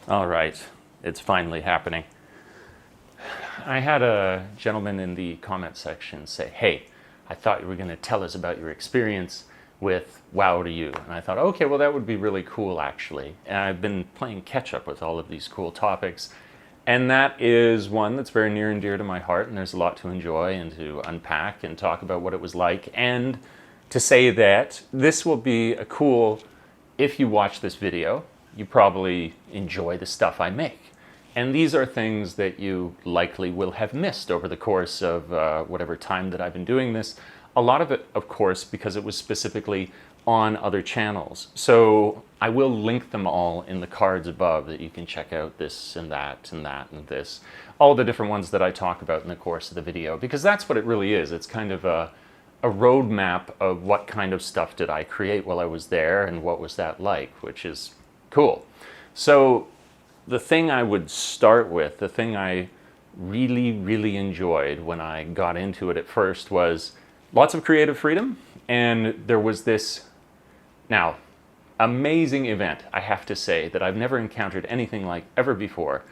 All right, it's finally happening. I had a gentleman in the comment section say, hey, I thought you were going to tell us about your experience with WoW to you. And I thought, okay, well, that would be really cool, actually. And I've been playing catch up with all of these cool topics. And that is one that's very near and dear to my heart. And there's a lot to enjoy and to unpack and talk about what it was like. And to say that this will be a cool, if you watch this video, you probably enjoy the stuff I make. And these are things that you likely will have missed over the course of whatever time that I've been doing this. A lot of it, of course, because it was specifically on other channels. So I will link them all in the cards above that you can check out this and that and that and this. All the different ones that I talk about in the course of the video, because that's what it really is. It's kind of a roadmap of what kind of stuff did I create while I was there and what was that like, which is cool. So the thing I would start with, the thing I really, really enjoyed when I got into it at first was lots of creative freedom. And there was this, now, amazing event, I have to say, that I've never encountered anything like ever before,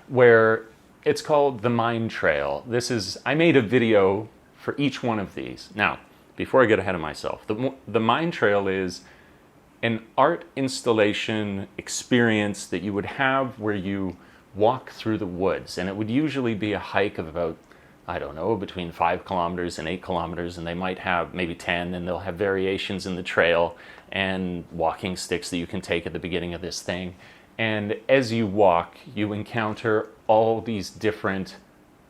where it's called the Mind Trail. I made a video for each one of these. Now, before I get ahead of myself, the Mind Trail is an art installation experience that you would have where you walk through the woods. And it would usually be a hike of about, I don't know, between 5 kilometers and 8 kilometers. And they might have maybe 10, and they'll have variations in the trail and walking sticks that you can take at the beginning of this thing. And as you walk, you encounter all these different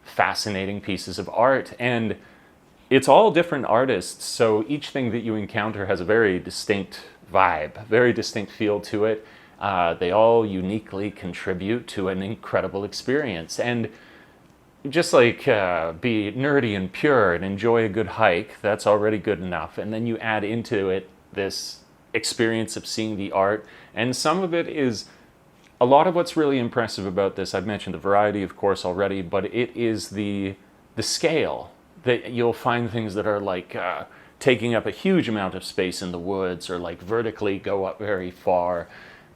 fascinating pieces of art. And it's all different artists. So each thing that you encounter has a very distinct vibe, very distinct feel to it. They all uniquely contribute to an incredible experience. And just like be nerdy and pure and enjoy a good hike, that's already good enough. And then you add into it this experience of seeing the art. And some of it is, a lot of what's really impressive about this, I've mentioned the variety, of course, already, but it is the scale that you'll find things that are like taking up a huge amount of space in the woods or like vertically go up very far.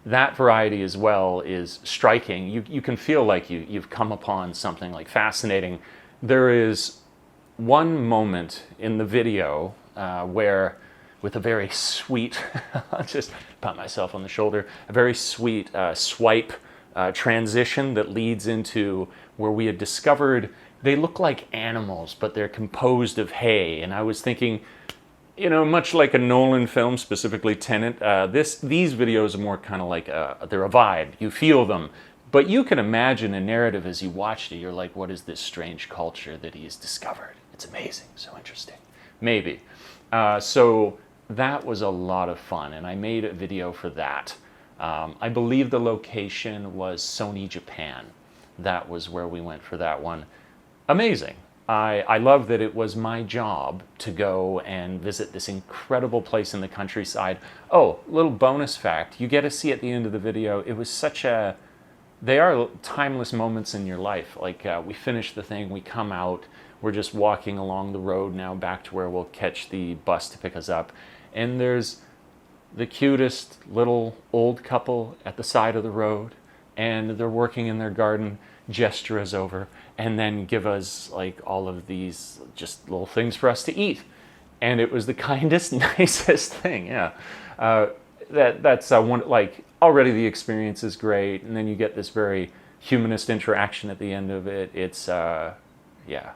That variety as well is striking. You can feel like you've come upon something like fascinating. There is one moment in the video where, with a very sweet, I'll just pat myself on the shoulder, a very sweet swipe transition that leads into where we had discovered they look like animals, but they're composed of hay. And I was thinking, you know, much like a Nolan film, specifically Tenet, these videos are more kind of like, they're a vibe. You feel them. But you can imagine a narrative as you watched it. You're like, what is this strange culture that he's discovered? It's amazing, so interesting. Maybe. So that was a lot of fun, and I made a video for that. I believe the location was Sony, Japan. That was where we went for that one. Amazing. I love that it was my job to go and visit this incredible place in the countryside. Oh, little bonus fact, you get to see at the end of the video, it was they are timeless moments in your life. Like we finish the thing, we come out, we're just walking along the road now back to where we'll catch the bus to pick us up. And there's the cutest little old couple at the side of the road, and they're working in their garden, gesture us over, and then give us like all of these just little things for us to eat. And it was the kindest, nicest thing. Yeah. That's one, like, already the experience is great. And then you get this very humanist interaction at the end of it. It's, yeah,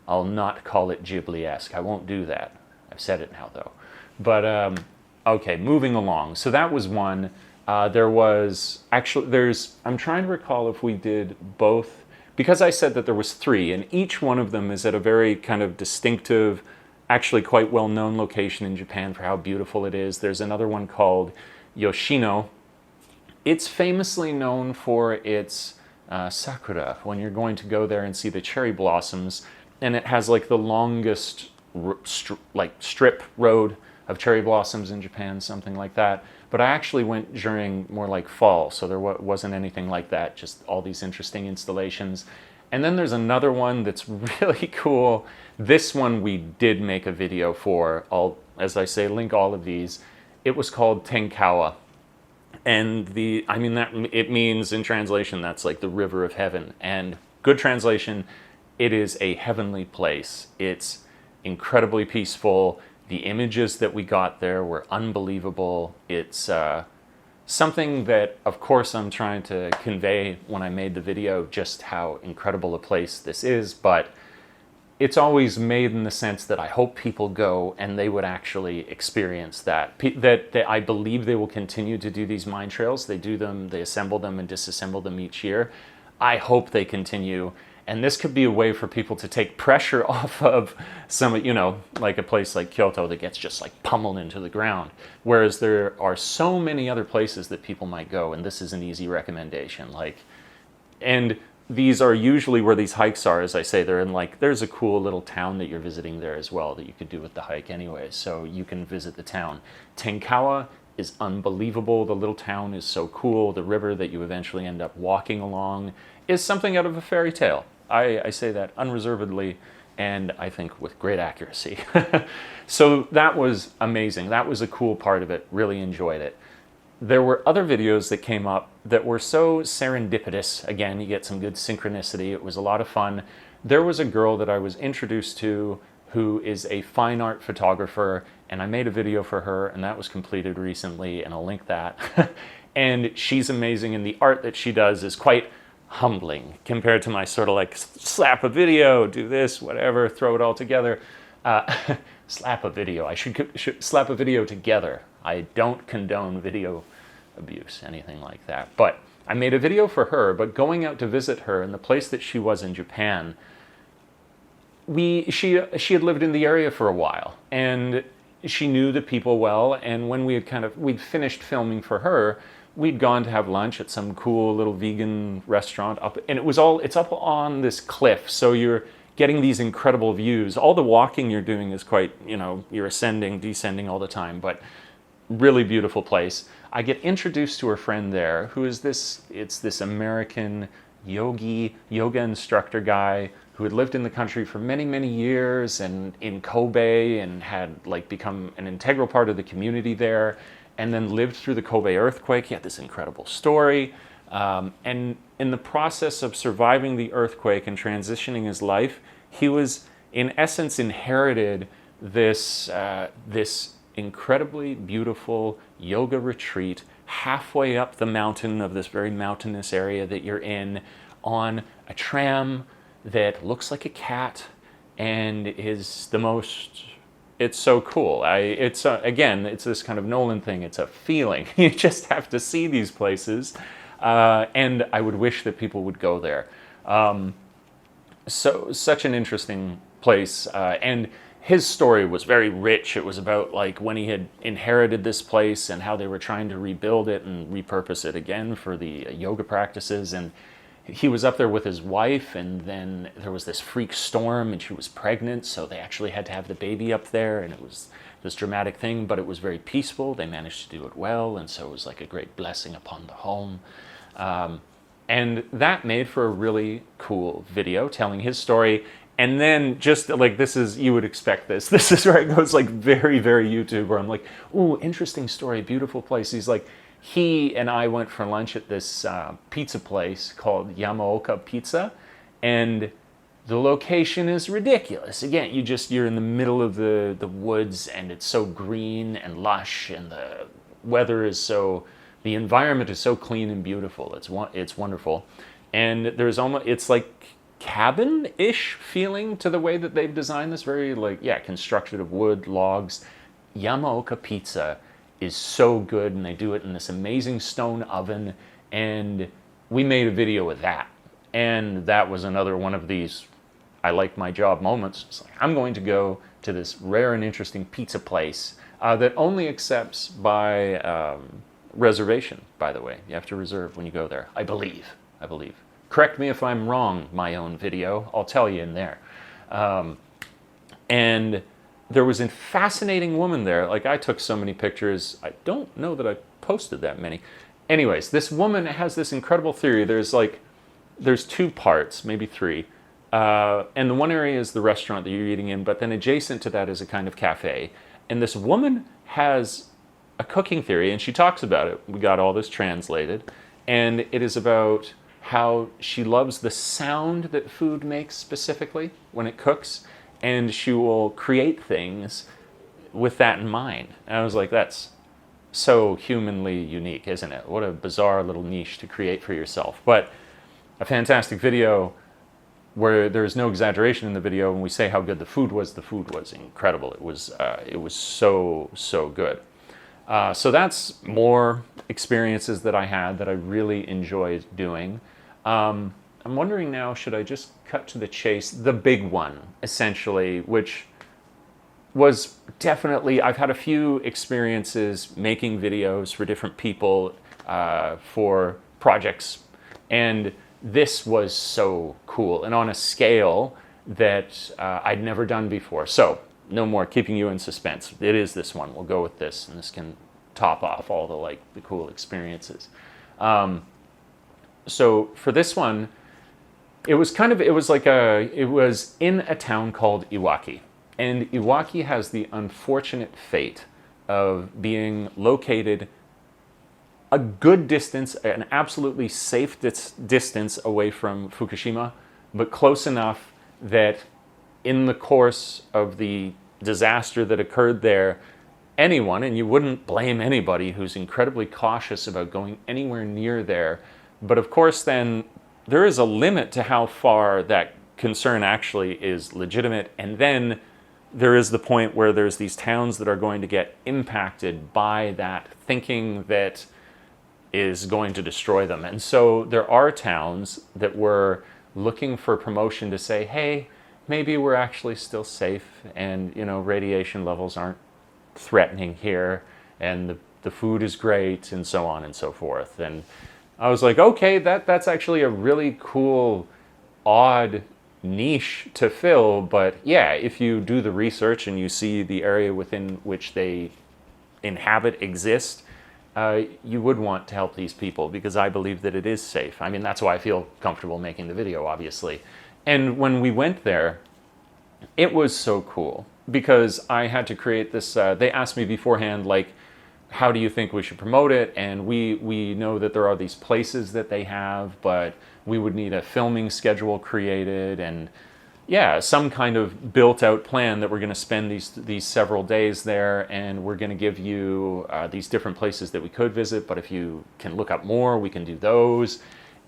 I'll not call it Ghibli-esque. I won't do that. I've said it now though. But, okay, moving along. So that was one. There was actually, I'm trying to recall if we did both, because I said that there was 3, and each one of them is at a very kind of distinctive, actually quite well-known location in Japan for how beautiful it is. There's another one called Yoshino. It's famously known for its sakura, when you're going to go there and see the cherry blossoms, and it has like the longest strip road of cherry blossoms in Japan, something like that. But I actually went during more like fall, so there wasn't anything like that, just all these interesting installations. And then there's another one that's really cool. This one we did make a video for. I'll, as I say, link all of these. It was called Tenawa. And that it means in translation, that's like the river of heaven. And good translation, it is a heavenly place. It's incredibly peaceful. The images that we got there were unbelievable. It's something that, of course, I'm trying to convey when I made the video, just how incredible a place this is, but it's always made in the sense that I hope people go and they would actually experience that. That I believe they will continue to do these mine trails. They do them, they assemble them and disassemble them each year. I hope they continue. And this could be a way for people to take pressure off of some, like a place like Kyoto that gets just like pummeled into the ground. Whereas there are so many other places that people might go, and this is an easy recommendation. And these are usually where these hikes are, as I say, they're in there's a cool little town that you're visiting there as well that you could do with the hike anyway, so you can visit the town. Tenawa is unbelievable. The little town is so cool. The river that you eventually end up walking along is something out of a fairy tale. I say that unreservedly, and I think with great accuracy. So that was amazing. That was a cool part of it. Really enjoyed it. There were other videos that came up that were so serendipitous. Again, you get some good synchronicity. It was a lot of fun. There was a girl that I was introduced to who is a fine art photographer, and I made a video for her, and that was completed recently, and I'll link that. And she's amazing, and the art that she does is quite humbling compared to my sort of slap a video, do this, whatever, throw it all together. Slap a video. I should slap a video together. I don't condone video abuse, anything like that. But I made a video for her, but going out to visit her in the place that she was in Japan, she had lived in the area for a while, and she knew the people well, and when we'd finished filming for her, we'd gone to have lunch at some cool little vegan restaurant up, and it's up on this cliff, so you're getting these incredible views. All the walking you're doing is quite, you're ascending, descending all the time, but really beautiful place. I get introduced to her friend there, who is this American yoga instructor guy who had lived in the country for many, many years and in Kobe and had become an integral part of the community there, and then lived through the Kobe earthquake. He had this incredible story. And in the process of surviving the earthquake and transitioning his life, he was, in essence, inherited this incredibly beautiful yoga retreat halfway up the mountain of this very mountainous area that you're in, on a tram that looks like a cat and is it's so cool. Again, it's this kind of Nolan thing. It's a feeling. You just have to see these places. And I would wish that people would go there. Such an interesting place. And his story was very rich. It was about when he had inherited this place and how they were trying to rebuild it and repurpose it again for the yoga practices. And he was up there with his wife, and then there was this freak storm, and she was pregnant, so they actually had to have the baby up there, and it was this dramatic thing, but it was very peaceful. They managed to do it well, and so it was like a great blessing upon the home. And that made for a really cool video telling his story. And then just this is, you would expect this. This is where it goes very, very YouTube, where I'm like, ooh, interesting story, beautiful place. He's he and I went for lunch at this pizza place called Yamaoka Pizza, and the location is ridiculous. Again, you're in the middle of the woods, and it's so green and lush, and the weather is the environment is so clean and beautiful. It's wonderful, and it's cabin-ish feeling to the way that they've designed this, very constructed of wood, logs. Yamaoka Pizza is so good, and they do it in this amazing stone oven, and we made a video with that. And that was another one of these I like my job moments. It's I'm going to go to this rare and interesting pizza place that only accepts by reservation, by the way. You have to reserve when you go there, I believe. Correct me if I'm wrong, my own video. I'll tell you in there. And there was a fascinating woman there. I took so many pictures. I don't know that I posted that many. Anyways, this woman has this incredible theory. There's two parts, maybe three. And the one area is the restaurant that you're eating in, but then adjacent to that is a kind of cafe. And this woman has a cooking theory, and she talks about it. We got all this translated, and it is about how she loves the sound that food makes specifically when it cooks, and she will create things with that in mind. And I was like, that's so humanly unique, isn't it? What a bizarre little niche to create for yourself. But a fantastic video where there's no exaggeration in the video. When we say how good the food was incredible. It was so good. So that's more experiences that I had that I really enjoyed doing. I'm wondering now, should I just cut to the chase? The big one, essentially, which was definitely, I've had a few experiences making videos for different people for projects, and this was so cool and on a scale that I'd never done before. So no more keeping you in suspense. It is this one. We'll go with this, and this can top off all the cool experiences. So for this one, it was in a town called Iwaki. And Iwaki has the unfortunate fate of being located a good distance, an absolutely safe distance away from Fukushima, but close enough that in the course of the disaster that occurred there, anyone, and you wouldn't blame anybody who's incredibly cautious about going anywhere near there, but of course then there is a limit to how far that concern actually is legitimate, and then there is the point where there's these towns that are going to get impacted by that thinking that is going to destroy them. And so there are towns that were looking for promotion to say, hey, maybe we're actually still safe, and radiation levels aren't threatening here, and the food is great, and so on and so forth. And I was like, okay, that's actually a really cool, odd niche to fill, but yeah, if you do the research and you see the area within which they inhabit exist, you would want to help these people, because I believe that it is safe. I mean, that's why I feel comfortable making the video, obviously. And when we went there, it was so cool, because I had to create this, they asked me beforehand, like, how do you think we should promote it? And we know that there are these places that they have, but we would need a filming schedule created, and yeah, some kind of built out plan that we're going to spend these several days there, and we're going to give you these different places that we could visit, but if you can look up more, we can do those.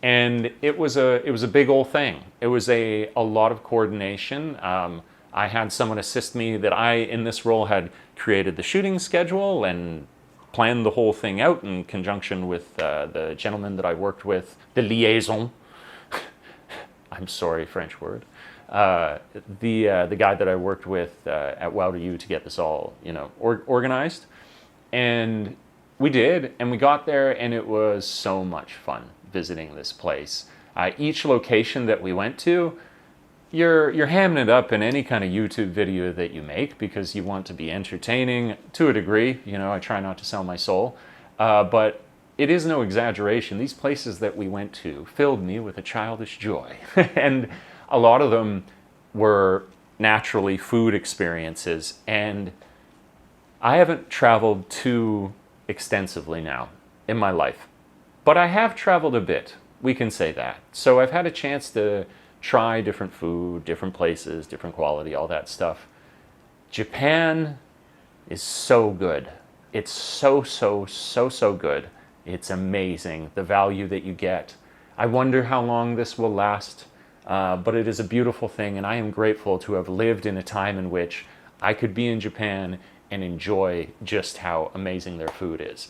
And it was a big old thing. It was a lot of coordination. I had someone assist me that in this role, had created the shooting schedule and planned the whole thing out in conjunction with the gentleman that I worked with, the liaison. I'm sorry, French word. The guy that I worked with at Wow to You to get this all organized, and we did, and we got there, and it was so much fun visiting this place. Each location that we went to, you're hamming it up in any kind of YouTube video that you make, because you want to be entertaining to a degree. I try not to sell my soul, but it is no exaggeration. These places that we went to filled me with a childish joy. And a lot of them were naturally food experiences. And I haven't traveled too extensively now in my life, but I have traveled a bit. We can say that. So I've had a chance to try different food, different places, different quality, all that stuff. Japan is so good. It's so good. It's amazing, the value that you get. I wonder how long this will last, but it is a beautiful thing, and I am grateful to have lived in a time in which I could be in Japan and enjoy just how amazing their food is.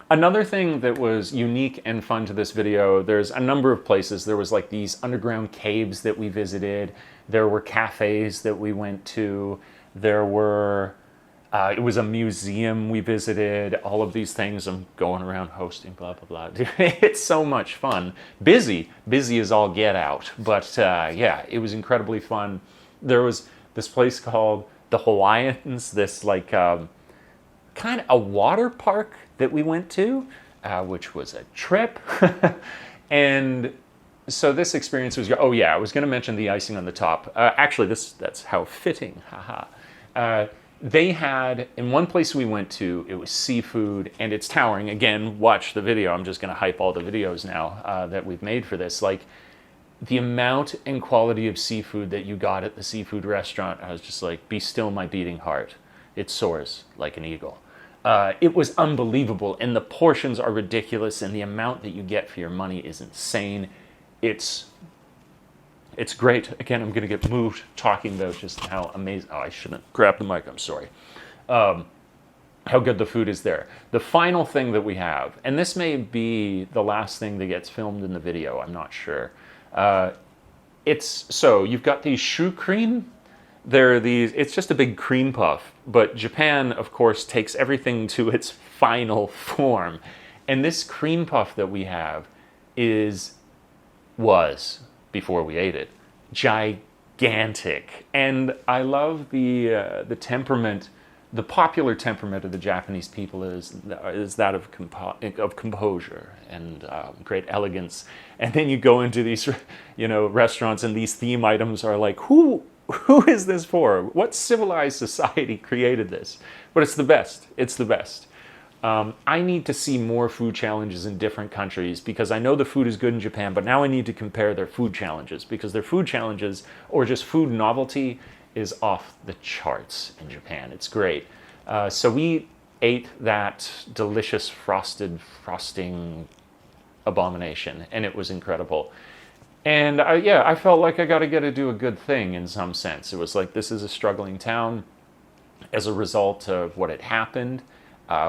Another thing that was unique and fun to this video, there's a number of places. There was like these underground caves that we visited. There were cafes that we went to. There were... it was a museum we visited, all of these things. I'm going around hosting, blah, blah, blah. It's so much fun. Busy as all get out. But yeah, it was incredibly fun. There was this place called the Hawaiians, this like kind of a water park that we went to, which was a trip. And so this experience was, oh yeah, I was going to mention the icing on the top. Actually, that's how fitting, haha. They had, in one place we went to, it was seafood, and it's towering. Again, watch the video. I'm just going to hype all the videos now that we've made for this. Like, the amount and quality of seafood that you got at the seafood restaurant, I was just like, be still my beating heart. It soars like an eagle. It was unbelievable, and the portions are ridiculous, and the amount that you get for your money is insane. It's great. Again, I'm going to get moved talking about just how amazing. Oh, I shouldn't grab the mic. I'm sorry. How good the food is there. The final thing that we have, and this may be the last thing that gets filmed in the video, I'm not sure. So you've got these choux cream. It's just a big cream puff, but Japan, of course, takes everything to its final form. And this cream puff that we have was, before we ate it, gigantic. And I love the temperament, the popular temperament of the Japanese people is that of composure and great elegance. And then you go into these, restaurants, and these theme items are like, who is this for? What civilized society created this? But it's the best. It's the best. I need to see more food challenges in different countries, because I know the food is good in Japan, but now I need to compare their food challenges, because their food challenges, or just food novelty, is off the charts in Japan. It's great. So we ate that delicious frosting abomination, and it was incredible. And I felt like I got to do a good thing in some sense. It was like, this is a struggling town as a result of what had happened.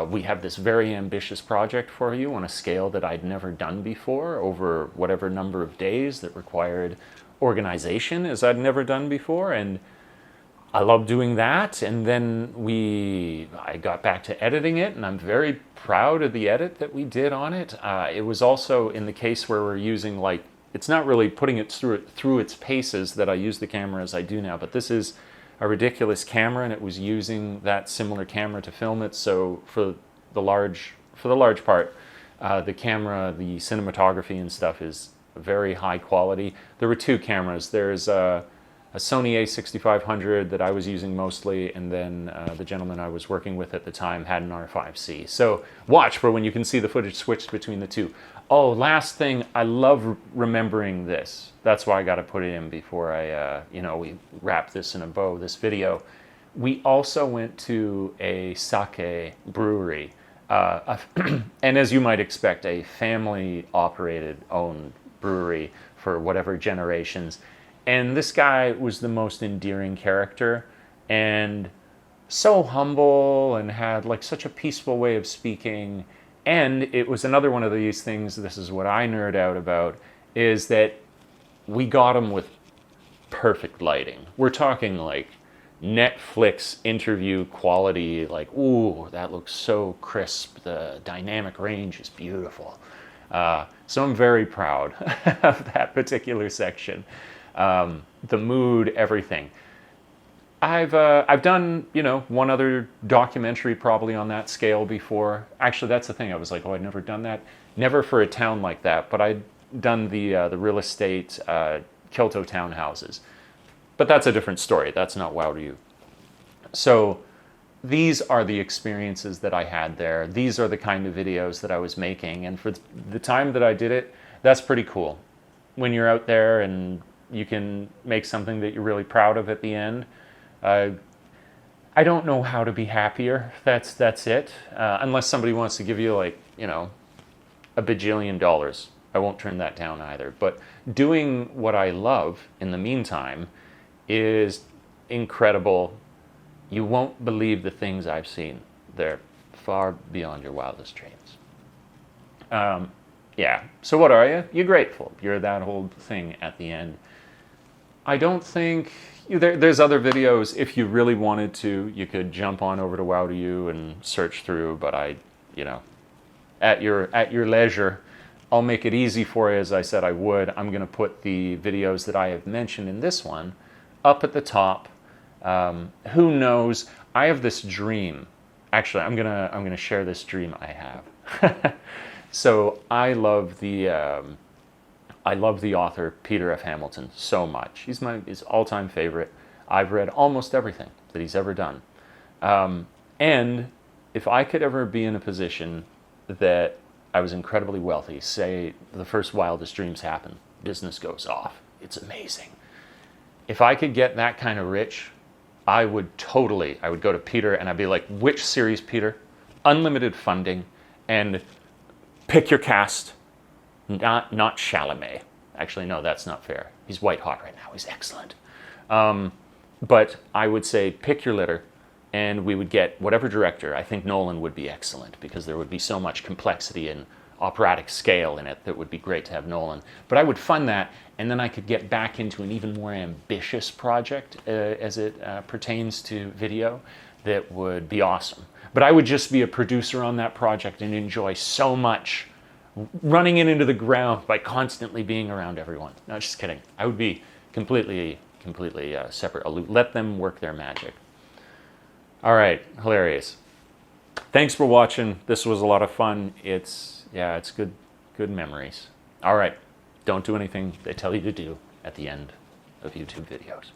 We have this very ambitious project for you on a scale that I'd never done before, over whatever number of days, that required organization as I'd never done before. And I love doing that. And then I got back to editing it, and I'm very proud of the edit that we did on it. It was also in the case where we're using, like, it's not really putting it through its paces that I use the camera as I do now, but this is a ridiculous camera, and it was using that similar camera to film it. So for the large part, the camera, the cinematography and stuff is very high quality. There were two cameras. There's a Sony A6500 that I was using mostly, and then the gentleman I was working with at the time had an R5C. So watch for when you can see the footage switched between the two. Oh, last thing, I love remembering this. That's why I got to put it in before we wrap this in a bow, this video. We also went to a sake brewery, and as you might expect, a family-operated, owned brewery for whatever generations. And this guy was the most endearing character, and so humble, and had like such a peaceful way of speaking. And it was another one of these things, this is what I nerd out about, is that we got him with perfect lighting. We're talking like Netflix interview quality, like, ooh, that looks so crisp. The dynamic range is beautiful. So I'm very proud of that particular section. The mood, everything. I've done, one other documentary probably on that scale before. Actually, that's the thing. I was like, oh, I'd never done that. Never for a town like that, but I'd done the real estate Kyoto townhouses. But that's a different story. That's not wow to you. So these are the experiences that I had there. These are the kind of videos that I was making. And for the time that I did it, that's pretty cool. When you're out there and you can make something that you're really proud of at the end. I don't know how to be happier. That's it. Unless somebody wants to give you $1 bajillion. I won't turn that down either. But doing what I love in the meantime is incredible. You won't believe the things I've seen. They're far beyond your wildest dreams. So what are you? You're grateful. You're that whole thing at the end. I don't think... There's other videos. If you really wanted to, you could jump on over to Wow to You and search through, but at your leisure, I'll make it easy for you, as I said I would. I'm going to put the videos that I have mentioned in this one up at the top. Who knows? I have this dream. Actually, I'm gonna share this dream I have. So I love the author Peter F. Hamilton so much. He's his all-time favorite. I've read almost everything that he's ever done. And if I could ever be in a position that I was incredibly wealthy, say the first Wildest Dreams happen, business goes off, it's amazing. If I could get that kind of rich, I would go to Peter and I'd be like, which series, Peter? Unlimited funding, and pick your cast. Not Chalamet. Actually, no, that's not fair. He's white hot right now. He's excellent. But I would say pick your litter, and we would get whatever director. I think Nolan would be excellent because there would be so much complexity and operatic scale in it that would be great to have Nolan. But I would fund that, and then I could get back into an even more ambitious project as it pertains to video that would be awesome. But I would just be a producer on that project and enjoy so much running it into the ground by constantly being around everyone. No, just kidding. I would be completely separate. Let them work their magic. All right, hilarious. Thanks for watching. This was a lot of fun. It's good memories. All right, don't do anything they tell you to do at the end of YouTube videos.